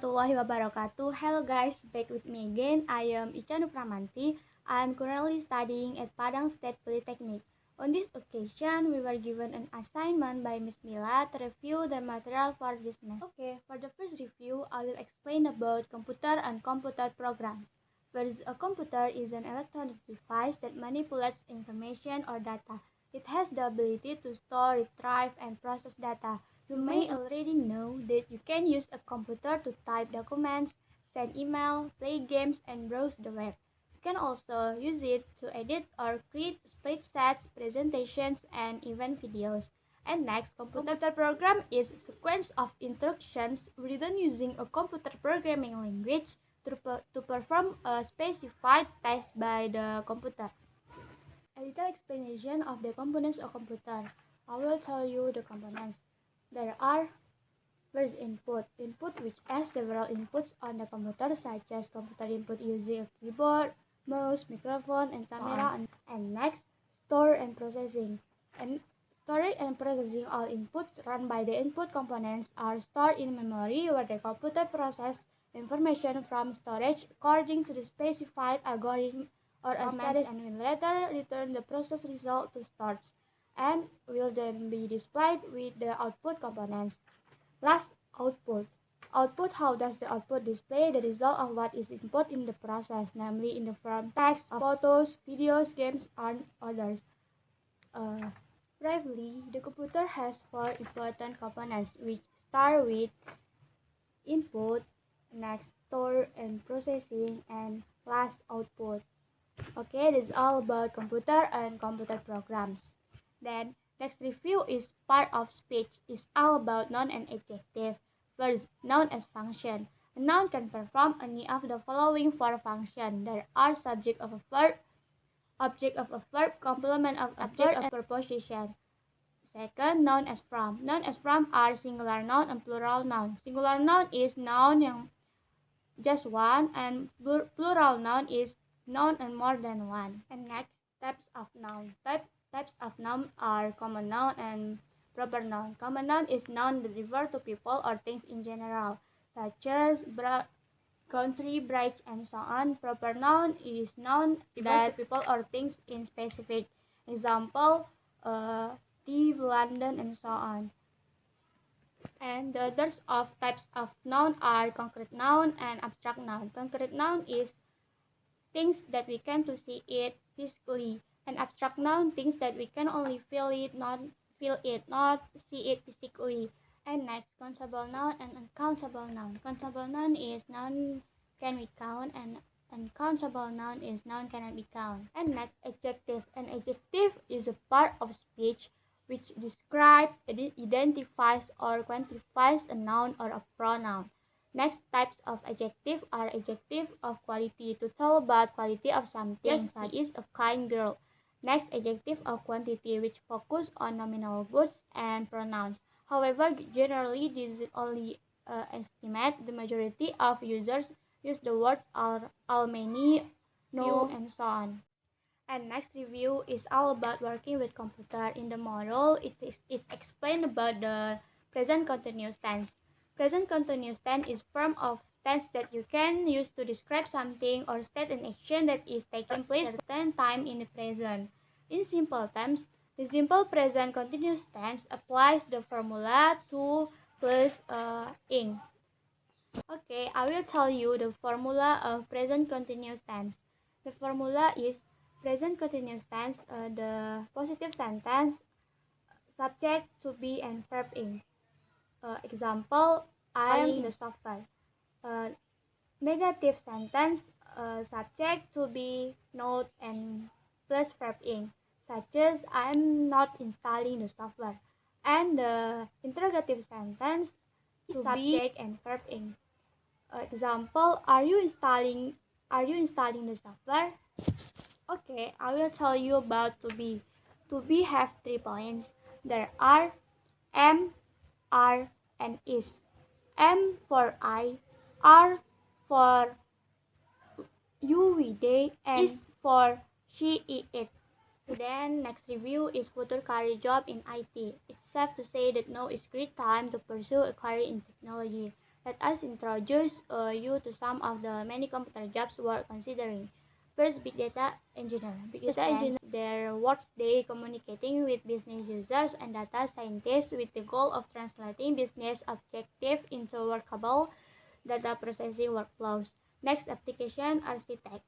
warahmatullahi wabarakatuh. Hello guys, back with me again. I am Ica Nur Pramanti. I am currently studying at Padang State Polytechnic. On this occasion, we were given an assignment by Miss Mila to review the material for this semester. Okay, for the first review, I will explain about computer and computer programs. First, a computer is an electronic device that manipulates information or data. It has the ability to store, retrieve, and process data. You may already know that you can use a computer to type documents, send email, play games, and browse the web. You can also use it to edit or create spreadsheets, presentations, and even videos. And next, computer program is a sequence of instructions written using a computer programming language to perform a specified task by the computer. A little explanation of the components of computer. I will tell you the components. There are first input which has several inputs on the computer such as computer input using a keyboard, mouse, microphone, and camera. And next, store and processing. And storage and processing all inputs run by the input components are stored in memory where the computer processes information from storage according to the specified algorithm or a status and will later return the process result to storage and will then be displayed with the output components. Last, output. Output, how does the output display the result of what is input in the process, namely in the form text, photos, videos, games, and others. Briefly, the computer has four important components which start with input, next store and processing, and last output. Okay, this is all about computer and computer programs. Then, next review is part of speech. It's all about noun and adjective. First, noun as function. A noun can perform any of the following four functions. There are subject of a verb, object of a verb, complement of a verb, and preposition. Second, noun as from. Noun as from are singular noun and plural noun. Singular noun is noun yang just one, and plural noun is noun and more than one. And next, types of noun. Types of noun are common noun and proper noun. Common noun is noun that refer to people or things in general, such as country, bridge, and so on. Proper noun is noun that people or things in specific. Example, Steve, London, and so on. And the others of types of noun are concrete noun and abstract noun. Concrete noun is things that we can to see it physically. And abstract noun, things that we can only feel it, not see it physically. And next, countable noun and uncountable noun. Countable noun is noun can be count, and uncountable noun is noun cannot be count. And next, adjective. An adjective is a part of speech which describes, identifies, or quantifies a noun or a pronoun. Next types of adjective are adjective of quality, to tell about quality of something. Yes, she is a kind girl. Next, adjective of quantity, which focus on nominal goods and pronouns. However, generally this is only estimate. The majority of users use the words all, many, no, and so on. And next review is all about working with computer. In the model, it's explained about the present continuous tense. Present continuous tense is form of tense that you can use to describe something or state an action that is taking place at a certain time in the present. In simple terms, the simple present continuous tense applies the formula to plus ing. Okay, I will tell you the formula of present continuous tense. The formula is present continuous tense, the positive sentence, subject to be, and verb ing. Example, I am the software. Negative sentence, subject to be, not, and plus verb ing, such as I am not installing the software. And the interrogative sentence, to subject and verb ing. Example, are you installing the software? Okay, I will tell you about to be. To be have 3 points. There are am, are, and is. M for I, R for you, we, they, and is for she, it. Then next review is future career job in IT. It's safe to say that now is great time to pursue a career in technology. Let us introduce you to some of the many computer jobs worth considering. First, Big Data Engineer. Big Data Engineer their workday communicating with business users and data scientists with the goal of translating business objectives into workable data processing workflows. Next, Application Architect.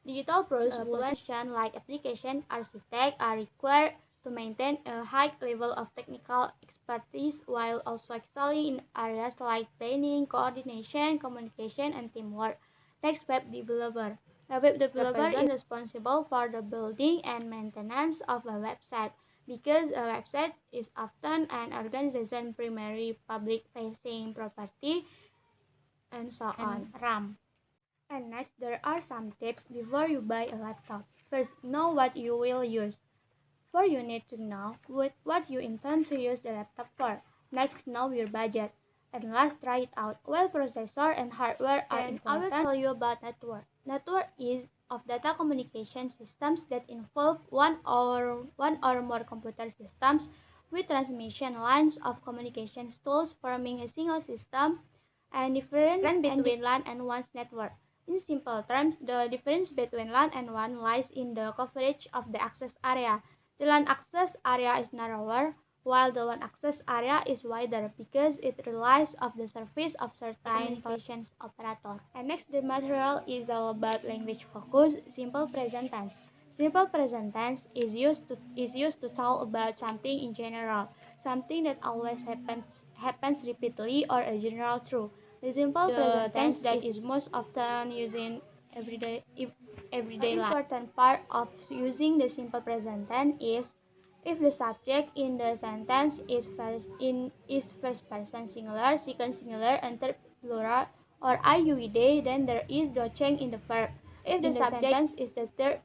Digital professions like application architect are required to maintain a high level of technical expertise while also excelling in areas like planning, coordination, communication, and teamwork. Next, web developer. A web developer is responsible for the building and maintenance of a website because a website is often an organization's primary public-facing property and so on. RAM. And next, there are some tips before you buy a laptop. First, know what you will use. For you need to know what you intend to use the laptop for. Next, know your budget. And last, try it out. While processor and hardware are important, I will tell you about network. Network is of data communication systems that involve one or more computer systems with transmission lines of communication tools forming a single system and different between LAN and WAN's network. In simple terms, the difference between LAN and WAN lies in the coverage of the access area. The LAN access area is narrower, while the WAN access area is wider because it relies on the service of certain communications operator. And next, the material is all about language focus, simple present tense. Simple present tense is used to talk about something in general, something that always happens repeatedly or a general truth. The simple present tense that is most often used in everyday life. An important part of using the simple present tense is if the subject in the sentence is first person singular, second singular, and third plural, or IUD, then there is no change in the verb. If the subject is the third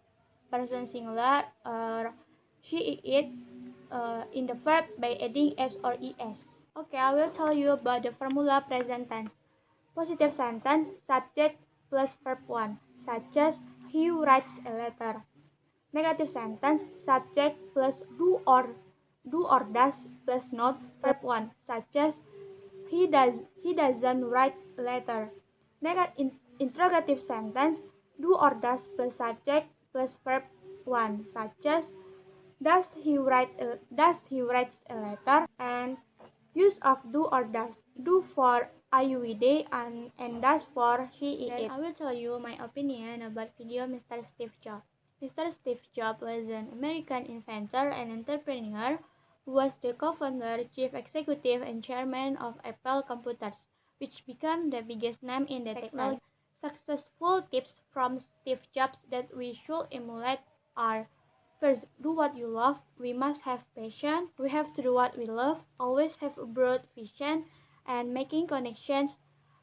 person singular, or she, it, in the verb by adding s or es. Okay, I will tell you about the formula present tense. Positive sentence, subject plus verb 1, such as he writes a letter. Negative sentence, subject plus do or does plus not verb 1, such as he doesn't write a letter. Interrogative sentence, do or does plus subject plus verb 1, such as does he write a letter, and use of do or does. Do for IUD and does for he, it. Then I will tell you my opinion about video Mr. Steve Jobs. Mr. Steve Jobs was an American inventor and entrepreneur who was the co-founder, chief executive, and chairman of Apple Computers, which became the biggest name in the technology. Successful tips from Steve Jobs that we should emulate are: first, do what you love. We must have passion. We have to do what we love. Always have a broad vision and making connections.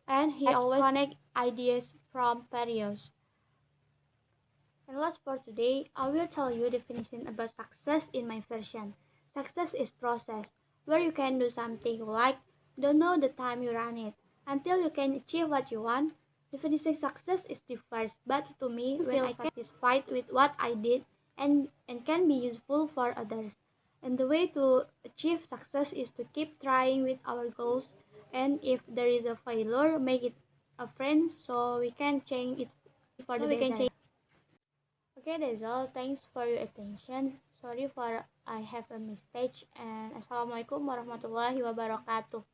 And he always connect ideas from various. And last for today, I will tell you definition about success in my version. Success is process where you can do something you like, don't know the time you run it until you can achieve what you want. Definition success is diverse, but to me, when I can satisfied with what I did and can be useful for others. And the way to achieve success is to keep trying with our goals, and if there is a failure, make it a friend so we can change it for the better. Okay, that's all. Thanks for your attention. Sorry for I have a mistake, and assalamualaikum warahmatullahi wabarakatuh.